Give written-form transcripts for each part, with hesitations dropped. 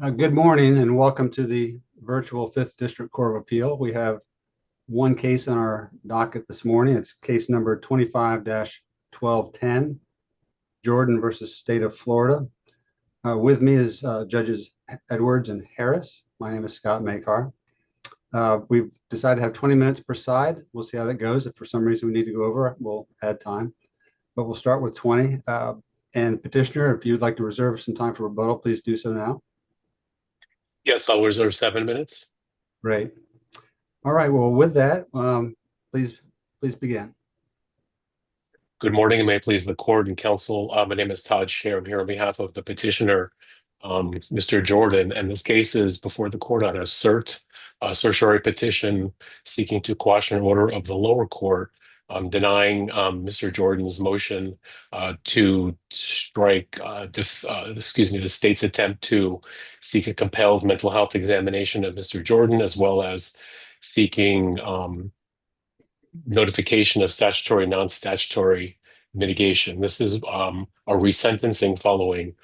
Good morning and welcome to the virtual 5th District Court of Appeal. We have one case on our docket this morning. It's case number 25-1210, Jordan versus State of Florida. With me is Judges Edwards and Harris. My name is Scott Makar. We've decided to have 20 minutes per side. We'll see how that goes. If for some reason we need to go over, we'll add time. But we'll start with 20. And Petitioner, if you'd like to reserve some time for rebuttal, please do so now. Yes, I'll reserve 7 minutes. Great. All right. Well, with that, please begin. Good morning, and may it please the court and counsel. My name is Todd Scher. I'm here on behalf of the petitioner, Mr. Jordan, and this case is before the court on a certiorari petition seeking to quash an order of the lower court denying Mr. Jordan's motion to strike, the state's attempt to seek a compelled mental health examination of Mr. Jordan, as well as seeking notification of statutory, non-statutory mitigation. This is a resentencing following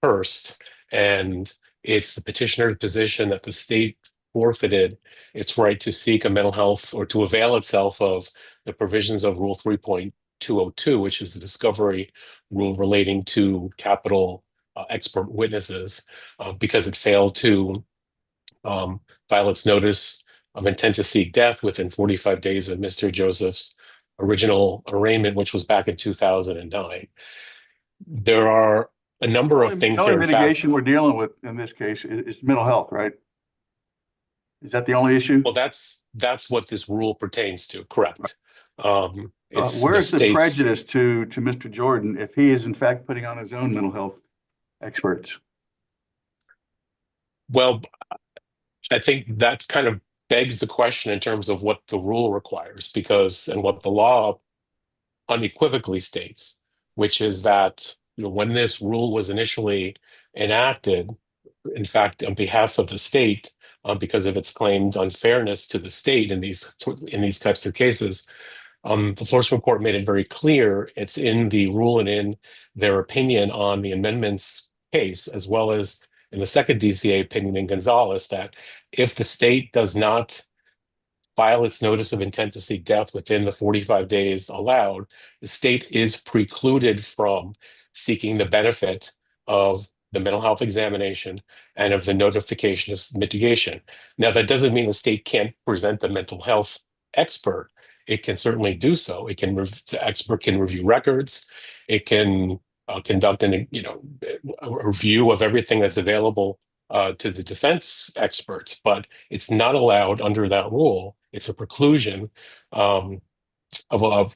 Hurst, and it's the petitioner's position that the state forfeited its right to seek a mental health or to avail itself of the provisions of Rule 3.202, which is the discovery rule relating to capital expert witnesses, because it failed to file its notice of intent to seek death within 45 days of Mr. Joseph's original arraignment, which was back in 2009. There are a number of things here. The only mitigation we're dealing with in this case is mental health, right? Is that the only issue? Well, that's what this rule pertains to, correct. Where's the prejudice to Mr. Jordan if he is in fact putting on his own mental health experts? Well, I think that kind of begs the question in terms of what the rule requires, and what the law unequivocally states, which is that when this rule was initially enacted, in fact, on behalf of the state, because of its claimed unfairness to the state in these types of cases, the Florida Supreme Court made it very clear. It's in the rule and in their opinion on the amendments case, as well as in the second DCA opinion in Gonzalez, that if the state does not file its notice of intent to seek death within the 45 days allowed, the state is precluded from seeking the benefit of the mental health examination and of the notification of mitigation. Now, that doesn't mean the state can't present a mental health expert. It can certainly do so. The expert can review records. It can conduct a review of everything that's available to the defense experts, but it's not allowed under that rule. It's a preclusion of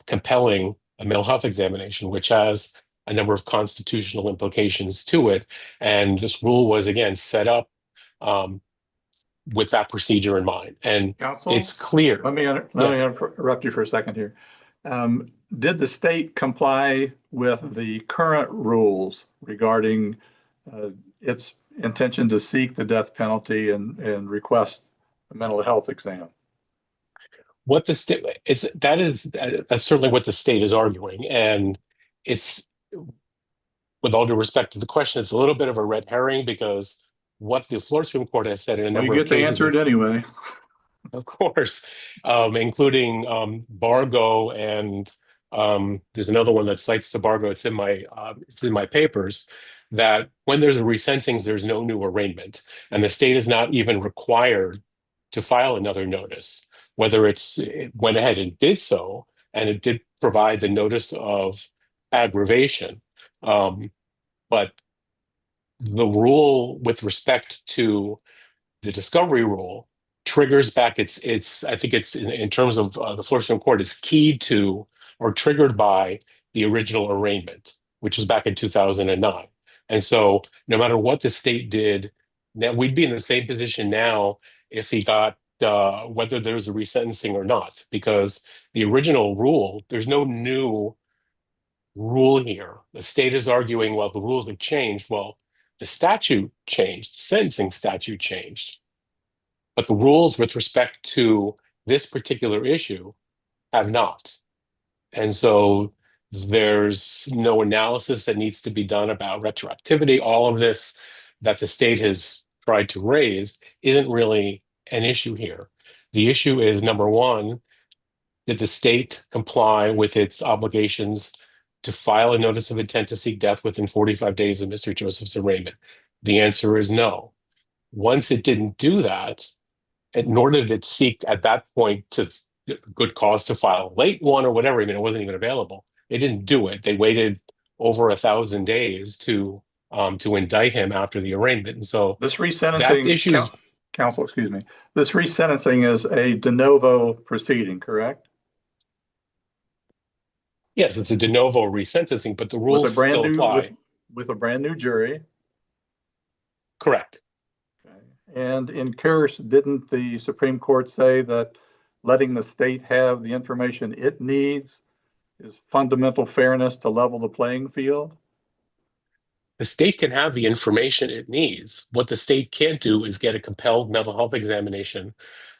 compelling a mental health examination, which has a number of constitutional implications to it. And this rule was, again, set up with that procedure in mind. And Counsel, it's clear. Let me interrupt you for a second here. Did the state comply with the current rules regarding its intention to seek the death penalty and request a mental health exam? What the state that's certainly what the state is arguing, and it's, with all due respect to the question, it's a little bit of a red herring, because what the Florida Supreme Court has said in a number of cases, you get to answer it anyway. Of course, including Bargo, and there's another one that cites the Bargo. It's in my papers, that when there's a resentencing, there's no new arraignment, and the state is not even required to file another notice. Whether it went ahead and did so, and it did provide the notice of aggravation, but the rule with respect to the discovery rule triggers back I think it's in terms of the Florida Supreme Court, is keyed to or triggered by the original arraignment, which was back in 2009. And so no matter what the state did, that we'd be in the same position now if he got whether there's a resentencing or not, because the original rule, there's no new rule here. The state is arguing, well, the rules have changed. Well, the statute changed, the sentencing statute changed, but the rules with respect to this particular issue have not. And so there's no analysis that needs to be done about retroactivity. All of this that the state has tried to raise isn't really an issue here. The issue is, number one, did the state comply with its obligations to file a notice of intent to seek death within 45 days of Mr. Joseph's arraignment? The answer is no. Once it didn't do that, nor did it seek at that point to good cause to file a late one or whatever. I mean, it wasn't even available. They didn't do it. They waited over 1,000 days to indict him after the arraignment. And so This that resentencing, issue, counsel, excuse me, this resentencing is a de novo proceeding, correct? yes, it's a de novo resentencing, but the rules With a brand still new, apply. with a brand new jury. Correct. Okay. And in Kearse, didn't the Supreme Court say that letting the state have the information it needs is fundamental fairness to level the playing field? The state can have the information it needs. What the state can't do is get a compelled mental health examination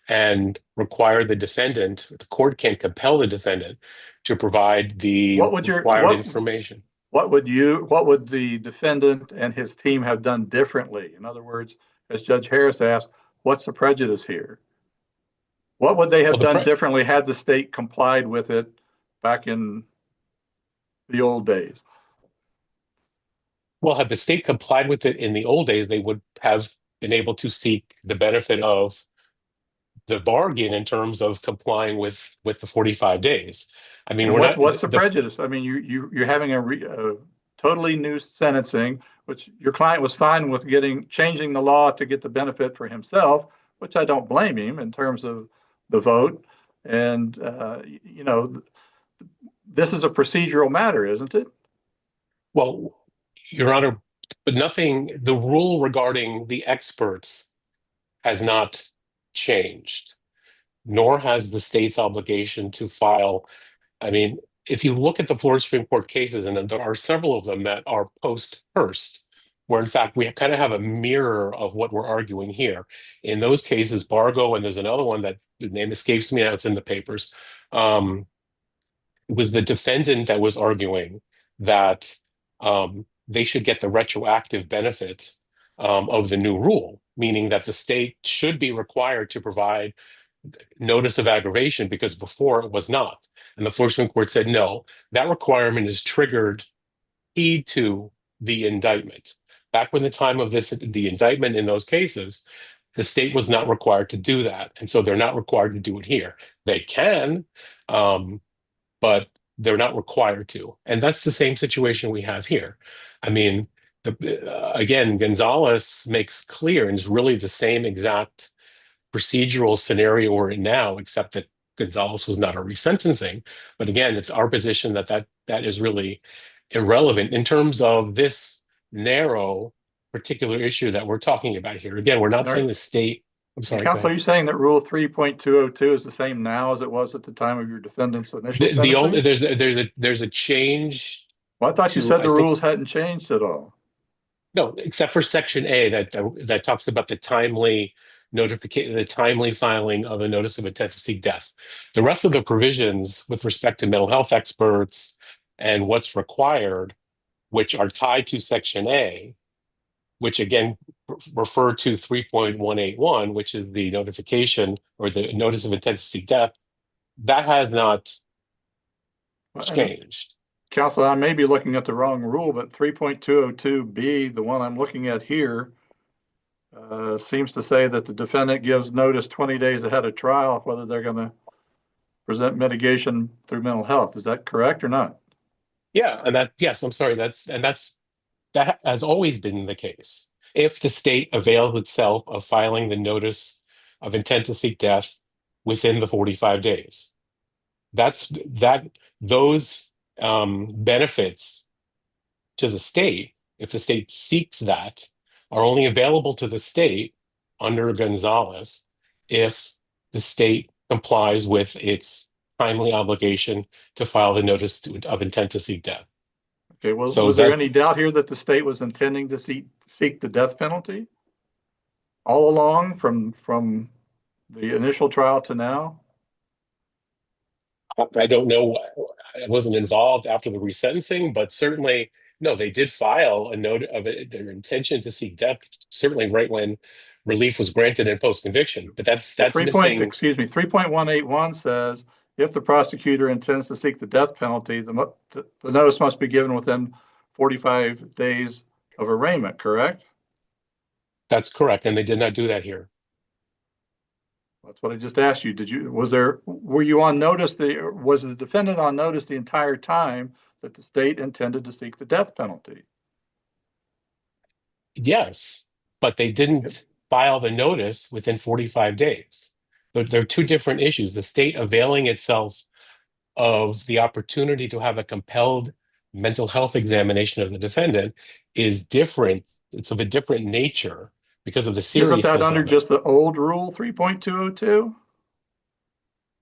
and require the defendant, the court can't compel the defendant to provide the required information. What would the defendant and his team have done differently? In other words, as Judge Harris asked, what's the prejudice here? What would they have done differently had the state complied with it back in the old days? Well, had the state complied with it in the old days, they would have been able to seek the benefit of the bargain in terms of complying with the 45 days. I mean, what's the prejudice? I mean, you're having a totally new sentencing, which your client was fine with changing the law to get the benefit for himself, which I don't blame him in terms of the vote. And, this is a procedural matter, isn't it? Well, Your Honor, but the rule regarding the experts has not changed, nor has the state's obligation to file. I mean, if you look at the Florida Supreme Court cases, and there are several of them that are post-Hearst, where in fact we kind of have a mirror of what we're arguing here. In those cases, Bargo, and there's another one that the name escapes me now, it's in the papers, was the defendant that was arguing that they should get the retroactive benefit of the new rule, meaning that the state should be required to provide notice of aggravation because before it was not. And the Florida Supreme Court said, no, that requirement is triggered heed to the indictment. Back when the time of the indictment in those cases, the state was not required to do that. And so they're not required to do it here. They can, but they're not required to. And that's the same situation we have here. I mean, again, Gonzalez makes clear, and it's really the same exact procedural scenario we're in now, except that Gonzalez was not a resentencing. But again, it's our position that is really irrelevant in terms of this narrow particular issue that we're talking about here. Again, we're not saying the state. I'm sorry. Counsel, are you saying that Rule 3.202 is the same now as it was at the time of your defendant's initial sentencing? There's a change. Well, I thought you said the rules hadn't changed at all. No, except for Section A that talks about the timely notification, the timely filing of a notice of intent to seek death. The rest of the provisions with respect to mental health experts and what's required, which are tied to Section A, which again refer to 3.181, which is the notification or the notice of intent to seek death, that has not changed. Counsel, I may be looking at the wrong rule, but 3.202B, the one I'm looking at here, seems to say that the defendant gives notice 20 days ahead of trial whether they're going to present mitigation through mental health. Is that correct or not? Yeah, and I'm sorry, that has always been the case. If the state avails itself of filing the notice of intent to seek death within the 45 days, those benefits to the state, if the state seeks that, are only available to the state under Gonzalez if the state complies with its timely obligation to file the notice of intent to seek death. Okay, well, was there any doubt here that the state was intending to seek the death penalty all along from the initial trial to now? I don't know. I wasn't involved after the resentencing, but certainly No, they did file a note of it, their intention to seek death, certainly right when relief was granted in post-conviction. But that's missing. 3.181 says, if the prosecutor intends to seek the death penalty, the notice must be given within 45 days of arraignment, correct? That's correct, and they did not do that here. That's what I just asked you. Were you on notice, was the defendant on notice the entire time that the state intended to seek the death penalty? Yes, but they didn't file the notice within 45 days. But there are two different issues. The state availing itself of the opportunity to have a compelled mental health examination of the defendant is different. It's of a different nature because of the seriousness. Isn't that under just the old rule 3.202?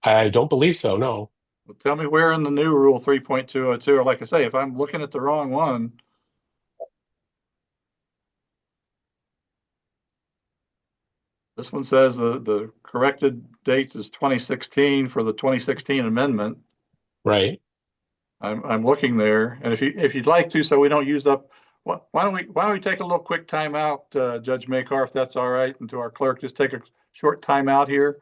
I don't believe so, no. Well, tell me where in the new rule 3.202, or like I say, if I'm looking at the wrong one. This one says the corrected dates is 2016 for the 2016 amendment. Right. I'm looking there, and if you'd like to, so we don't use up. Why don't we take a little quick time out, Judge Makar, if that's all right, and to our clerk, just take a short time out here.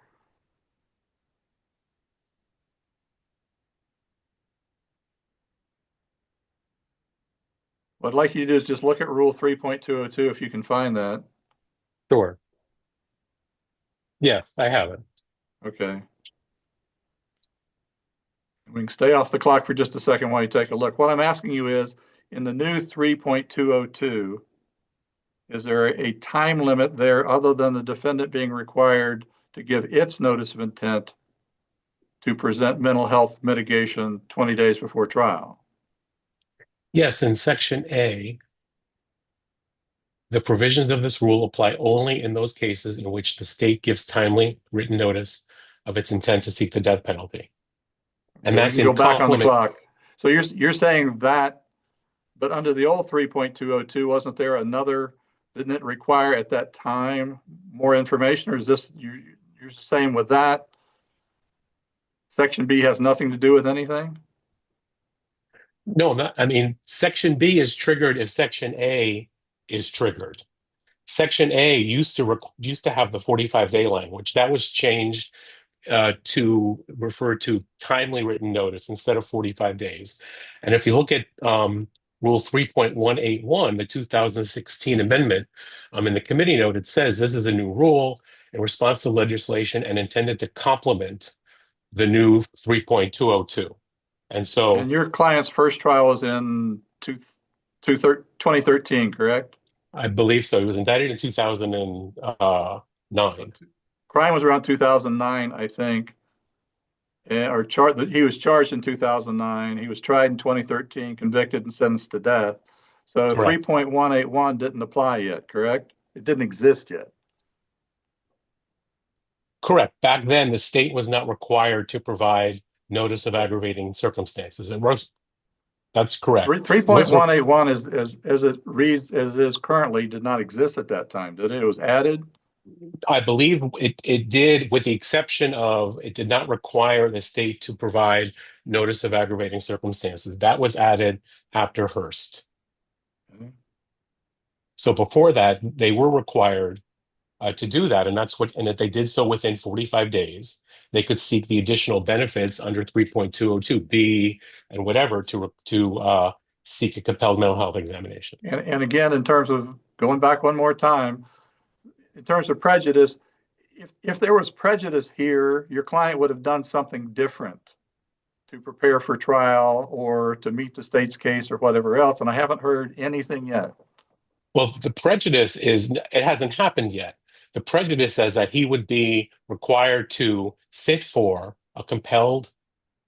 What I'd like you to do is just look at Rule 3.202 if you can find that. Sure. Yeah, I have it. Okay. We can stay off the clock for just a second while you take a look. What I'm asking you is, in the new 3.202, is there a time limit there other than the defendant being required to give its notice of intent to present mental health mitigation 20 days before trial? Yes, in Section A, the provisions of this rule apply only in those cases in which the state gives timely written notice of its intent to seek the death penalty. And that's go back on the clock. So you're saying that, but under the old 3.202, wasn't there another? Didn't it require at that time more information, or is this you're saying with that Section B has nothing to do with anything? No, I mean, Section B is triggered if Section A is triggered. Section A used to have the 45-day language. That was changed to refer to timely written notice instead of 45 days. And if you look at Rule 3.181, the 2016 amendment, in the committee note, it says this is a new rule in response to legislation and intended to complement the new 3.202. And so, and your client's first trial was in 2013, correct? I believe so. He was indicted in 2009. Crime was around 2009, I think. Or he was charged in 2009. He was tried in 2013, convicted and sentenced to death. So 3.181 didn't apply yet, correct? It didn't exist yet. Correct. Back then, the state was not required to provide notice of aggravating circumstances. It works. That's correct. 3.181 as it reads, as is currently, did not exist at that time, did it? It was added? I believe it did, with the exception of it did not require the state to provide notice of aggravating circumstances. That was added after Hearst. Okay. So before that, they were required to do that, and if they did so within 45 days, they could seek the additional benefits under 3.202B and whatever to seek a compelled mental health examination. And again, in terms of going back one more time, in terms of prejudice, if there was prejudice here, your client would have done something different to prepare for trial or to meet the state's case or whatever else. And I haven't heard anything yet. Well, the prejudice is, it hasn't happened yet. The prejudice says that he would be required to sit for a compelled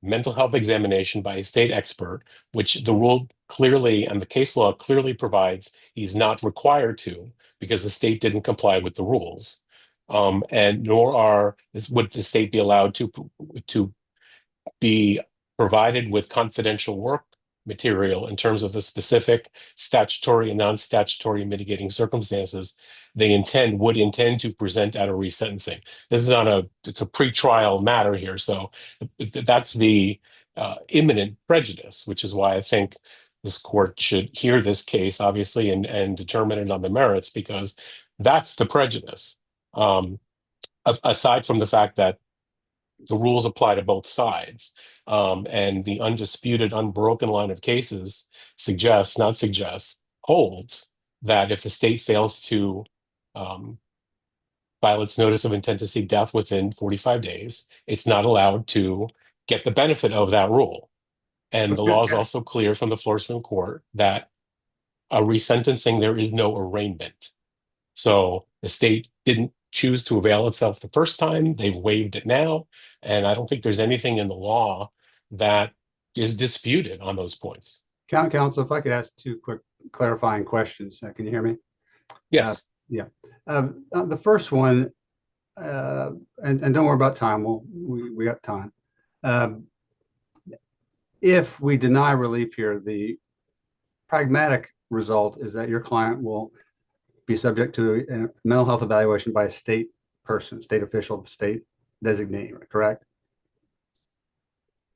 mental health examination by a state expert, which the rule clearly and the case law clearly provides he's not required to, because the state didn't comply with the rules. And nor would the state be allowed to be provided with confidential work material in terms of the specific statutory and non-statutory mitigating circumstances they would intend to present at a resentencing. This is it's a pre-trial matter here, so that's the imminent prejudice, which is why I think this court should hear this case, obviously, and determine it on the merits, because that's the prejudice. Aside from the fact that the rules apply to both sides, and the undisputed, unbroken line of cases holds that if the state fails to file its notice of intent to seek death within 45 days, it's not allowed to get the benefit of that rule. And the law is also clear from the Florida Supreme Court that a resentencing, there is no arraignment. So the state didn't choose to avail itself the first time. They've waived it now. And I don't think there's anything in the law that is disputed on those points. Counsel, if I could ask two quick clarifying questions. Can you hear me? Yes. The first one, and don't worry about time. We got time. If we deny relief here, the pragmatic result is that your client will be subject to a mental health evaluation by a state person, state official, state designee, correct?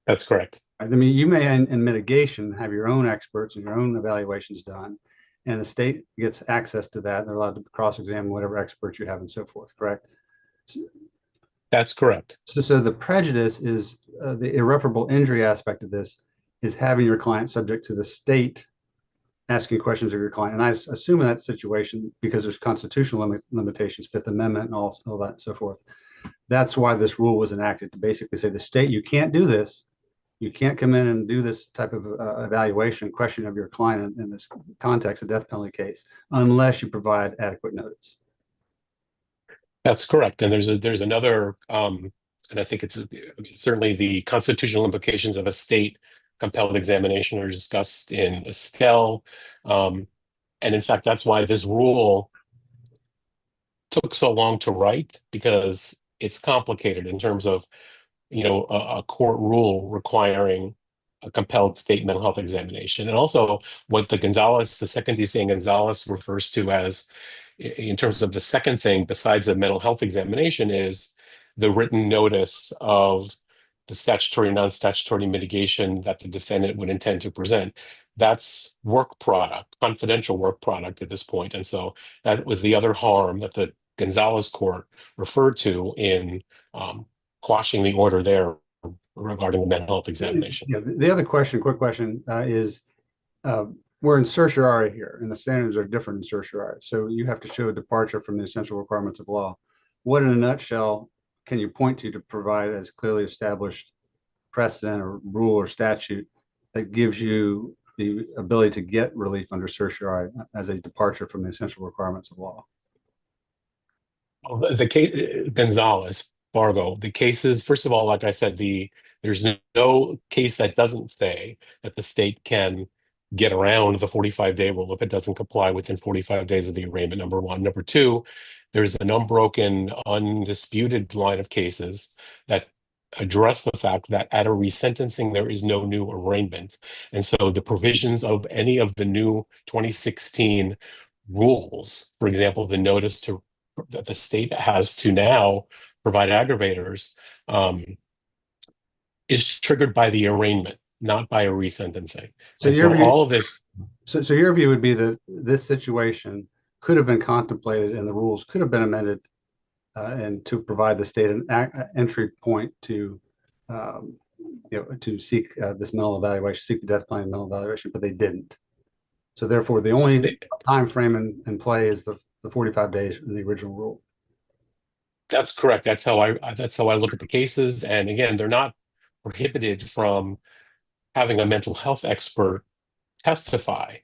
That's correct. I mean, you may in mitigation have your own experts and your own evaluations done, and the state gets access to that. They're allowed to cross-examine whatever experts you have and so forth, correct? That's correct. So the prejudice is the irreparable injury aspect of this is having your client subject to the state asking questions of your client. And I assume in that situation, because there's constitutional limitations, Fifth Amendment and all that and so forth, that's why this rule was enacted, to basically say the state, you can't do this. You can't come in and do this type of evaluation, question of your client in this context, a death penalty case, unless you provide adequate notice. That's correct. And there's another, and I think it's certainly the constitutional implications of a state compelled examination are discussed in Estelle. And in fact, that's why this rule took so long to write, because it's complicated in terms of, a court rule requiring a compelled state mental health examination. And also what the second DC in Gonzalez refers to as, in terms of the second thing besides the mental health examination, is the written notice of the statutory and non-statutory mitigation that the defendant would intend to present. That's work product, confidential work product at this point. And so that was the other harm that the Gonzalez court referred to in quashing the order there regarding the mental health examination. Yeah, the other quick question is, we're in certiorari here, and the standards are different in certiorari. So you have to show a departure from the essential requirements of law. What, in a nutshell, can you point to provide as clearly established precedent or rule or statute that gives you the ability to get relief under certiorari as a departure from the essential requirements of law? Well, the case, Gonzalez, Fargo, the cases, first of all, like I said, there's no case that doesn't say that the state can get around the 45-day rule if it doesn't comply within 45 days of the arraignment, number one. Number two, there's an unbroken, undisputed line of cases that address the fact that at a resentencing, there is no new arraignment. And so the provisions of any of the new 2016 rules, for example, the notice that the state has to now provide aggravators, is triggered by the arraignment, not by a resentencing. So all of this. So your view would be that this situation could have been contemplated and the rules could have been amended and to provide the state an entry point to to seek this mental evaluation, seek the death penalty mental evaluation, but they didn't. So therefore, the only time frame in play is the 45 days in the original rule. That's correct. That's how I look at the cases. And again, they're not prohibited from having a mental health expert testify.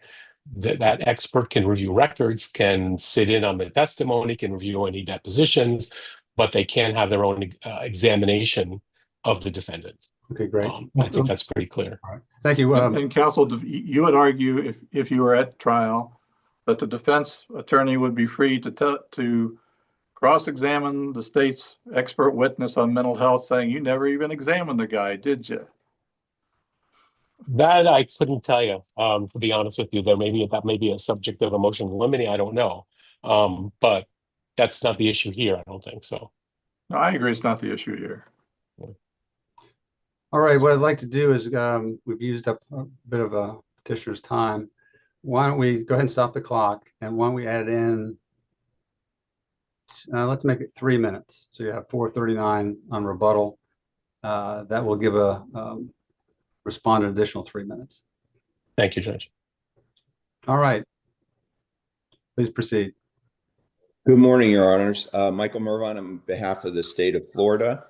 That expert can review records, can sit in on the testimony, can review any depositions, but they can have their own examination of the defendant. Okay, great. I think that's pretty clear. All right. Thank you. And counsel, you would argue if you were at trial that the defense attorney would be free to cross-examine the state's expert witness on mental health, saying you never even examined the guy, did you? That I couldn't tell you, to be honest with you. That may be a subject of a motion limiting. I don't know, but that's not the issue here. I don't think so. No, I agree. It's not the issue here. All right. What I'd like to do is we've used up a bit of petitioner's time, why don't we go ahead and stop the clock, and why don't we add in, let's make it 3 minutes. So you have 4:39 on rebuttal. That will give a respondent additional 3 minutes. Thank you, Judge. All right. Please proceed. Good morning, Your Honors. Michael Mervon on behalf of the state of Florida.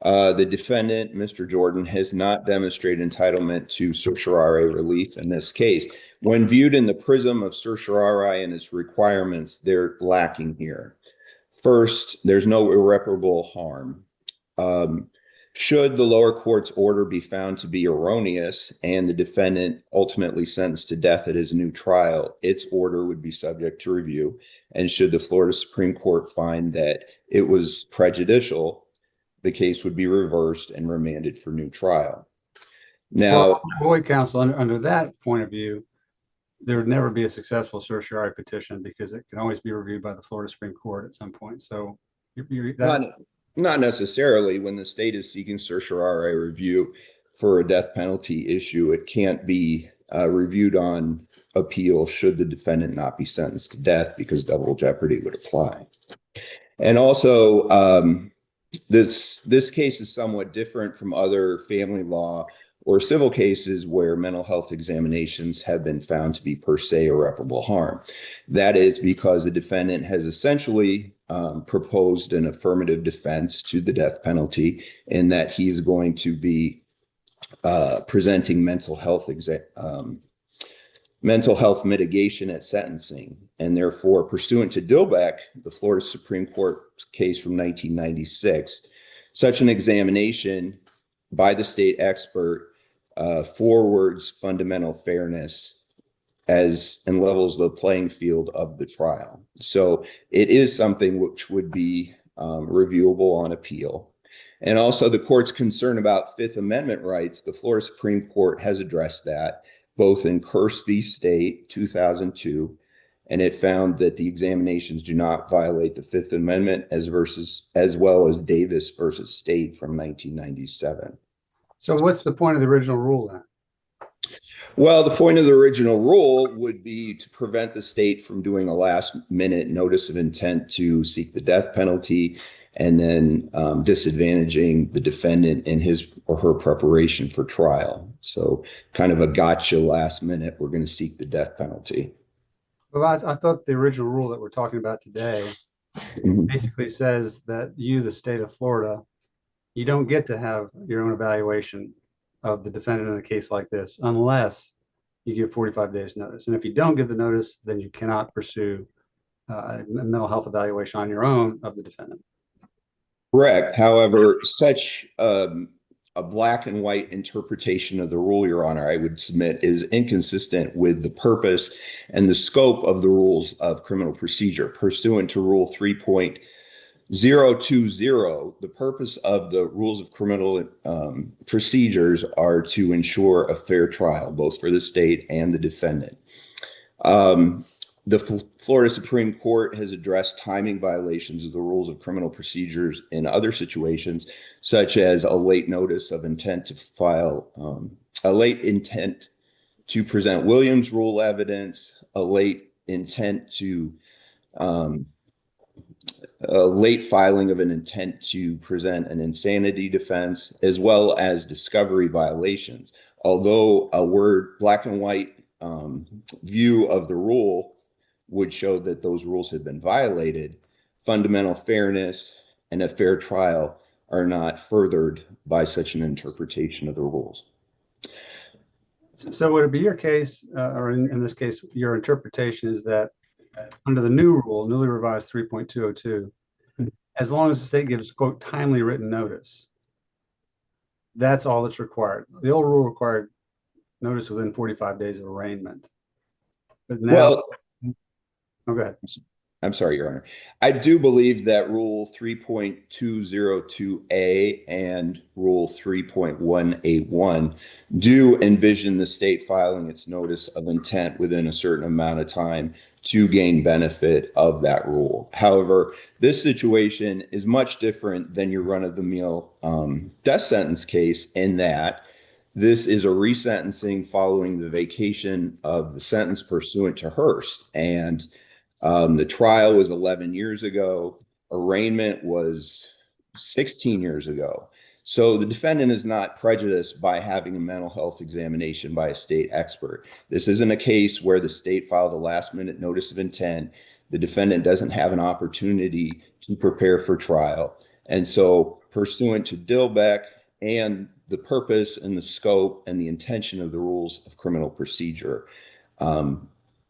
The defendant, Mr. Jordan, has not demonstrated entitlement to certiorari relief in this case. When viewed in the prism of certiorari and its requirements, they're lacking here. First, there's no irreparable harm. Should the lower court's order be found to be erroneous and the defendant ultimately sentenced to death at his new trial, its order would be subject to review. And should the Florida Supreme Court find that it was prejudicial, the case would be reversed and remanded for new trial. Now, Boyd counsel, under that point of view, there would never be a successful certiorari petition because it can always be reviewed by the Florida Supreme Court at some point. So not necessarily. When the state is seeking certiorari review for a death penalty issue, it can't be reviewed on appeal should the defendant not be sentenced to death because double jeopardy would apply. And also, this case is somewhat different from other family law or civil cases where mental health examinations have been found to be per se irreparable harm. That is because the defendant has essentially proposed an affirmative defense to the death penalty in that he is going to be presenting mental health mitigation at sentencing. And therefore, pursuant to Dilbeck, the Florida Supreme Court case from 1996, such an examination by the state expert forwards fundamental fairness and levels the playing field of the trial. So it is something which would be reviewable on appeal. And also the court's concern about Fifth Amendment rights, the Florida Supreme Court has addressed that both in Kearse v. State 2002, and it found that the examinations do not violate the Fifth Amendment as well as Davis versus State from 1997. So what's the point of the original rule then? Well, the point of the original rule would be to prevent the state from doing a last-minute notice of intent to seek the death penalty and then disadvantaging the defendant in his or her preparation for trial. So kind of a gotcha last minute, we're going to seek the death penalty. Well, I thought the original rule that we're talking about today basically says that you, the state of Florida, you don't get to have your own evaluation of the defendant in a case like this unless you give 45 days notice. And if you don't give the notice, then you cannot pursue a mental health evaluation on your own of the defendant. Correct. However, such a black and white interpretation of the rule, Your Honor, I would submit is inconsistent with the purpose and the scope of the rules of criminal procedure. Pursuant to Rule 3.020, the purpose of the rules of criminal procedures are to ensure a fair trial, both for the state and the defendant. The Florida Supreme Court has addressed timing violations of the rules of criminal procedures in other situations, such as a late notice of intent to file, a late intent to present Williams rule evidence, a late intent to, a late filing of an intent to present an insanity defense, as well as discovery violations. Although a black and white view of the rule would show that those rules had been violated, fundamental fairness and a fair trial are not furthered by such an interpretation of the rules. So would it be your case, or in this case, your interpretation is that under the new rule, newly revised 3.202, as long as the state gives, quote, timely written notice, that's all that's required. The old rule required notice within 45 days of arraignment. But now, go ahead. I'm sorry, Your Honor. I do believe that Rule 3.202A and Rule 3.181 do envision the state filing its notice of intent within a certain amount of time to gain benefit of that rule. However, this situation is much different than your run-of-the-mill death sentence case in that This is a resentencing following the vacation of the sentence pursuant to Hurst. And the trial was 11 years ago. Arraignment was 16 years ago. So the defendant is not prejudiced by having a mental health examination by a state expert. This isn't a case where the state filed a last-minute notice of intent. The defendant doesn't have an opportunity to prepare for trial. And so pursuant to Dilbeck and the purpose and the scope and the intention of the rules of criminal procedure,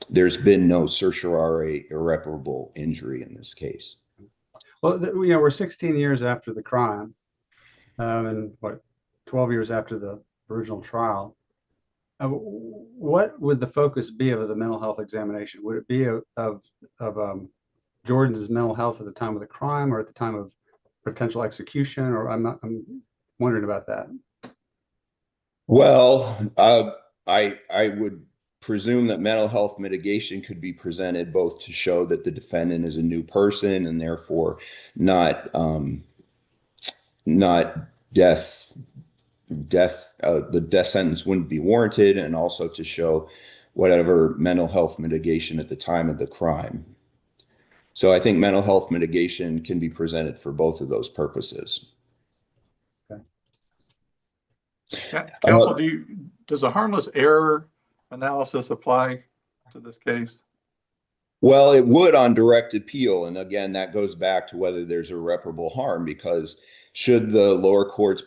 there's been no certiorari irreparable injury in this case. Well, we're 16 years after the crime, and what, 12 years after the original trial. What would the focus be of the mental health examination? Would it be of Jordan's mental health at the time of the crime or at the time of potential execution? Or I'm wondering about that. Well, I would presume that mental health mitigation could be presented both to show that the defendant is a new person and therefore not death. The death sentence wouldn't be warranted, and also to show whatever mental health mitigation at the time of the crime. So I think mental health mitigation can be presented for both of those purposes. Counsel, does a harmless error analysis apply to this case? Well, it would on direct appeal. And again, that goes back to whether there's irreparable harm, because should the lower court's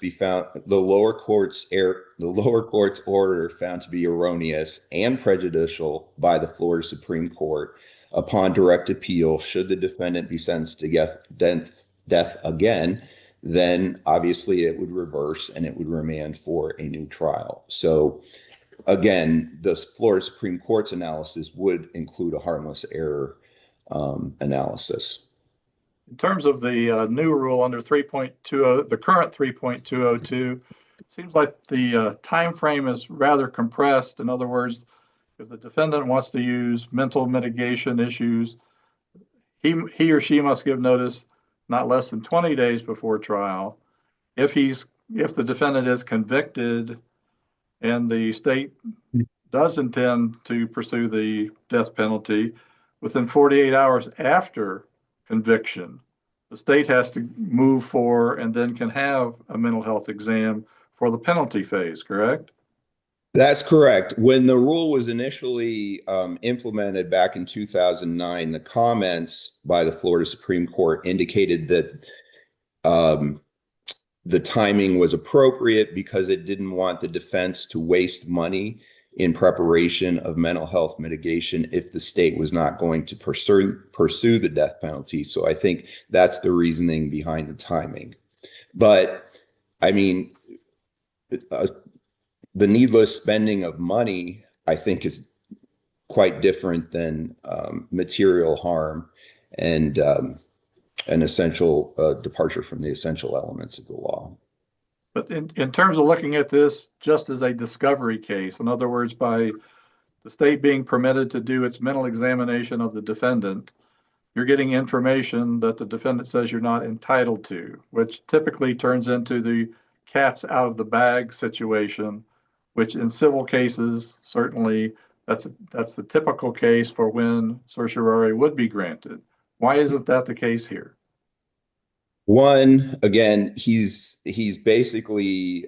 order found to be erroneous and prejudicial by the Florida Supreme Court upon direct appeal, should the defendant be sentenced to death again, then obviously it would reverse and it would remand for a new trial. So again, the Florida Supreme Court's analysis would include a harmless error analysis. In terms of the new rule under 3.20, the current 3.202, it seems like the time frame is rather compressed. In other words, if the defendant wants to use mental mitigation issues, he or she must give notice not less than 20 days before trial. If the defendant is convicted and the state does intend to pursue the death penalty, within 48 hours after conviction, the state has to move for and then can have a mental health exam for the penalty phase, correct? That's correct. When the rule was initially implemented back in 2009, the comments by the Florida Supreme Court indicated that the timing was appropriate because it didn't want the defense to waste money in preparation of mental health mitigation if the state was not going to pursue the death penalty. So I think that's the reasoning behind the timing. But I mean, the needless spending of money, I think, is quite different than material harm and an essential departure from the essential elements of the law. But in terms of looking at this just as a discovery case, in other words, by the state being permitted to do its mental examination of the defendant, you're getting information that the defendant says you're not entitled to, which typically turns into the cat's out of the bag situation, which in civil cases, certainly that's the typical case for when certiorari would be granted. Why isn't that the case here? One, again, he's basically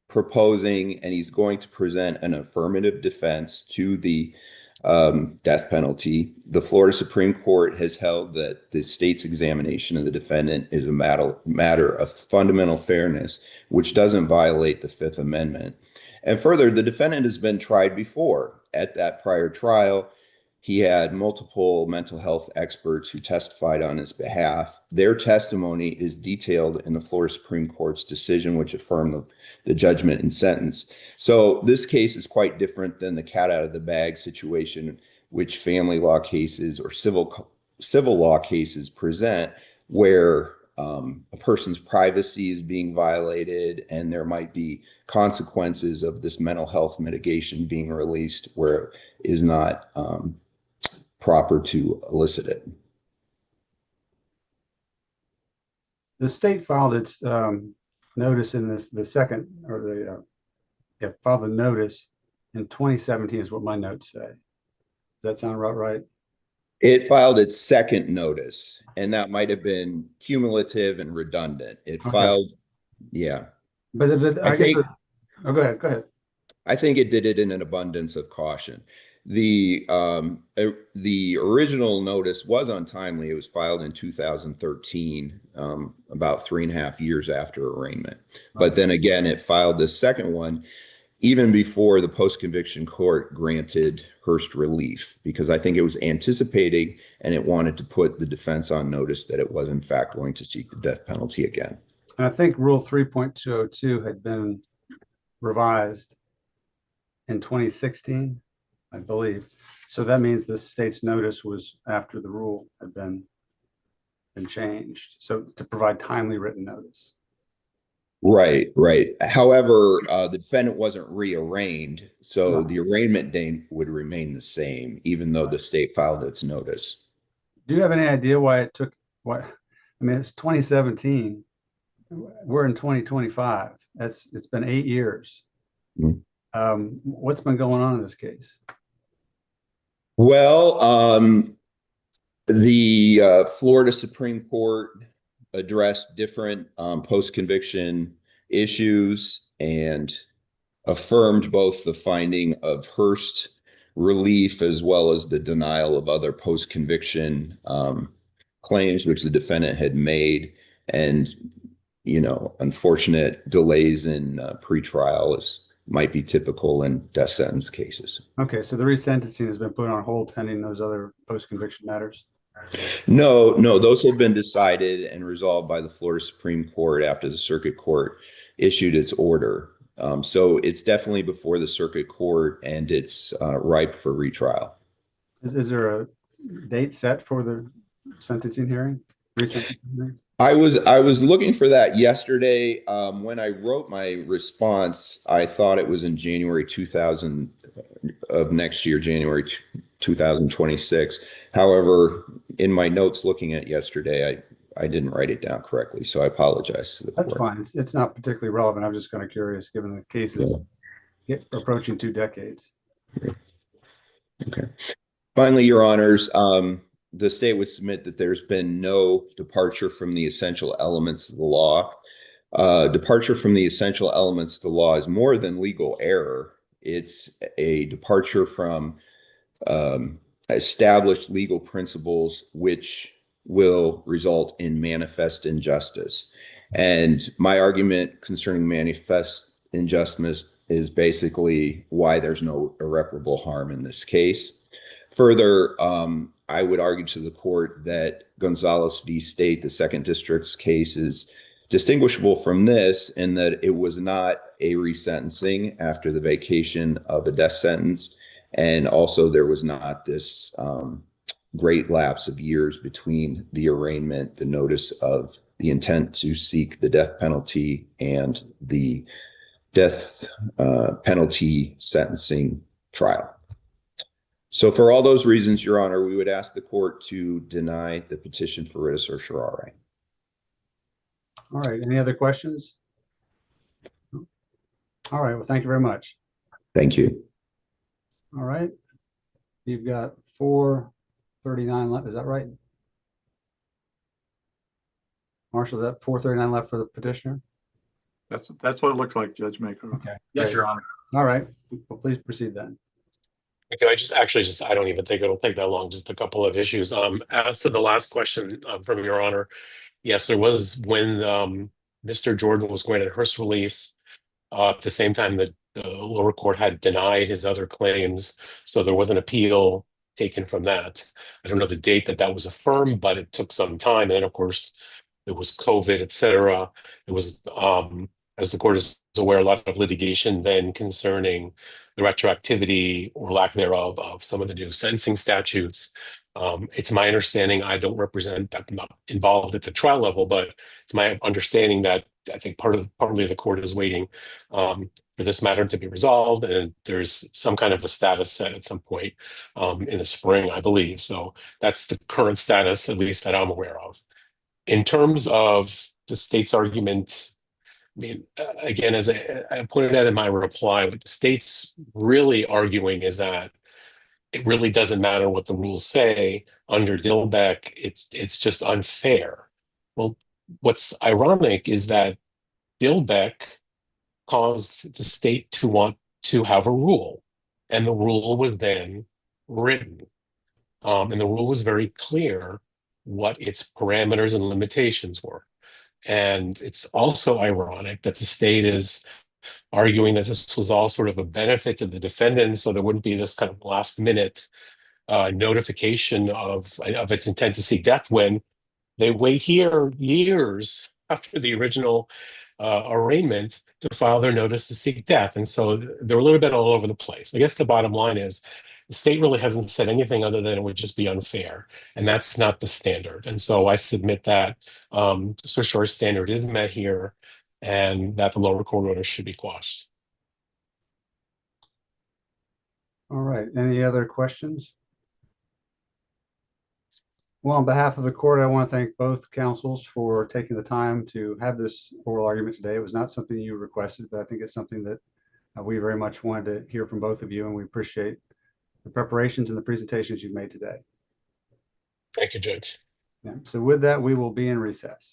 proposing, and he's going to present an affirmative defense to the death penalty. The Florida Supreme Court has held that the state's examination of the defendant is a matter of fundamental fairness, which doesn't violate the Fifth Amendment. And further, the defendant has been tried before. At that prior trial, he had multiple mental health experts who testified on his behalf. Their testimony is detailed in the Florida Supreme Court's decision, which affirmed the judgment and sentence. So this case is quite different than the cat out of the bag situation, which family law cases or civil law cases present, where a person's privacy is being violated and there might be consequences of this mental health mitigation being released where it is not proper to elicit it. The state filed its notice in this, the second, or the, filed the notice in 2017 is what my notes say. Does that sound about right? It filed its second notice, and that might have been cumulative and redundant. It Okay. filed, yeah. But I think, oh, go ahead. I think it did it in an abundance of caution. The original notice was untimely. It was filed in 2013, about 3.5 years after arraignment. But then again, it filed the second one even before the post-conviction court granted Hurst relief, because I think it was anticipating and it wanted to put the defense on notice that it was in fact going to seek the death penalty again. And I think Rule 3.202 had been revised in 2016, I believe. So that means the state's notice was after the rule had been changed. So to provide timely written notice. Right. However, the defendant wasn't rearraigned, so the arraignment date would remain the same, even though the state filed its notice. Do you have any idea why it took, I mean, it's 2017. We're in 2025. It's been 8 years. Mm-hmm. What's been going on in this case? Well, the Florida Supreme Court addressed different post-conviction issues and affirmed both the finding of Hurst relief as well as the denial of other post-conviction claims which the defendant had made. And, unfortunate delays in pretrial might be typical in death sentence cases. Okay, so the resentencing has been put on hold pending those other post-conviction matters? No, those have been decided and resolved by the Florida Supreme Court after the circuit court issued its order. So it's definitely before the circuit court and it's ripe for retrial. Is there a date set for the sentencing hearing? Resentencing hearing? I was looking for that yesterday. When I wrote my response, I thought it was in January 2000 of next year, January 2026. However, in my notes looking at yesterday, I didn't write it down correctly, so I apologize to the court. That's fine. It's not particularly relevant. I'm just kind of curious, given the cases approaching 2 decades. Okay. Finally, Your Honors, the state would submit that there's been no departure from the essential elements of the law. Departure from the essential elements of the law is more than legal error. It's a departure from established legal principles which will result in manifest injustice. And my argument concerning manifest injustice is basically why there's no irreparable harm in this case. Further, I would argue to the court that Gonzalez v. State, the second district's case, is distinguishable from this in that it was not a resentencing after the vacation of a death sentence. And also there was not this great lapse of years between the arraignment, the notice of the intent to seek the death penalty, and the death penalty sentencing trial. So for all those reasons, Your Honor, we would ask the court to deny the petition for writ of certiorari. All right. Any other questions? All right. Well, thank you very much. Thank you. All right. You've got 439 left. Is that right? Marshall, is that 439 left for the petitioner? That's what it looks like, Judge Maker. Okay. Yes, great. Your Honor. All right. Well, please proceed then. Can I I don't even think it'll take that long, just a couple of issues. As to the last question from Your Honor, yes, there was when Mr. Jordan was granted Hurst relief, at the same time that the lower court had denied his other claims. So there was an appeal taken from that. I don't know the date that was affirmed, but it took some time. And then, of course, there was COVID, et cetera. It was, as the court is aware, a lot of litigation then concerning the retroactivity or lack thereof of some of the new sentencing statutes. It's my understanding, I don't represent, I'm not involved at the trial level, but it's my understanding that I think partly the court is waiting for this matter to be resolved, and there's some kind of a status set at some point in the spring, I believe. So that's the current status, at least that I'm aware of. In terms of the state's argument mean, again, as I pointed out in my reply, what the state's really arguing is that it really doesn't matter what the rules say under Dilbeck. It's just unfair. Well, what's ironic is that Dilbeck caused the state to want to have a rule, and the rule was then written. And the rule was very clear what its parameters and limitations were. And it's also ironic that the state is arguing that this was all sort of a benefit to the defendant, so there wouldn't be this kind of last minute notification of its intent to seek death when they wait here years after the original arraignment to file their notice to seek death. And so they're a little bit all over the place. I guess the bottom line is the state really hasn't said anything other than it would just be unfair. And that's not the standard. And so I submit that certiorari standard is met here and that the lower court order should be quashed. All right, any other questions? Well, on behalf of the court, I want to thank both counsels for taking the time to have this oral argument today. It was not something you requested, but I think it's something that we very much wanted to hear from both of you, and we appreciate the preparations and the presentations you've made today. Thank you, Judge. Yeah, so with that, we will be in recess.